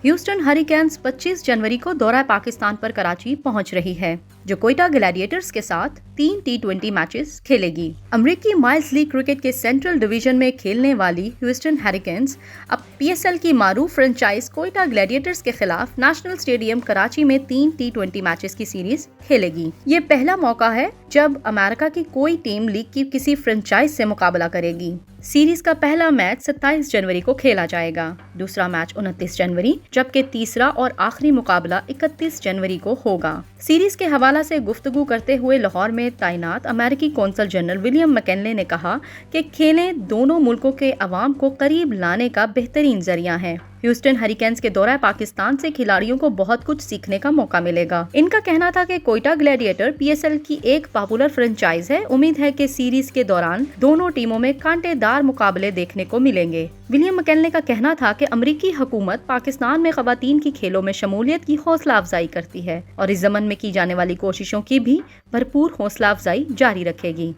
Houston hurricanes 25 جنوری کو دورہ پاکستان پر کراچی پہنچ رہی ہے، جو کوئٹہ گلیڈیٹرز کے ساتھ 3 T20 میچز کھیلے گی۔ امریکی مائلز لیگ کرکٹ کے سینٹرل ڈویژن میں کھیلنے والی ہیوسٹن ہریکینز اب PSL کی معروف فرنچائز کوئٹہ گلیڈیٹرز کے خلاف نیشنل اسٹیڈیم کراچی میں 3 T20 میچز کی سیریز کھیلے گی۔ یہ پہلا موقع ہے جب امریکہ کی کوئی ٹیم لیگ کی کسی فرنچائز سے مقابلہ کرے گی۔ سیریز کا پہلا میچ 27 جنوری کو کھیلا جائے گا، دوسرا میچ 29 جنوری، جبکہ تیسرا اور آخری مقابلہ 31 جنوری کو ہوگا۔ سیریز کے حوالے سے گفتگو کرتے ہوئے لاہور میں تعینات امریکی قونصل جنرل ولیم مکنلے نے کہا کہ کھیلیں دونوں ملکوں کے عوام کو قریب لانے کا بہترین ذریعہ ہیں۔ ہیوسٹن ہریکینز کے دورہ پاکستان سے کھلاڑیوں کو بہت کچھ سیکھنے کا موقع ملے گا۔ ان کا کہنا تھا کہ کوئٹہ گلیڈیٹر PSL کی ایک پاپولر فرنچائز ہے۔ امید ہے کہ سیریز کے دوران دونوں ٹیموں میں کانٹے دار مقابلے دیکھنے کو ملیں گے۔ ولیم مکنلے کا کہنا تھا کہ امریکی حکومت پاکستان میں خواتین کی کھیلوں میں شمولیت کی حوصلہ افزائی کرتی ہے اور اس ضمن میں کی جانے والی کوششوں کی بھی بھرپور حوصلہ افزائی جاری رکھے گی۔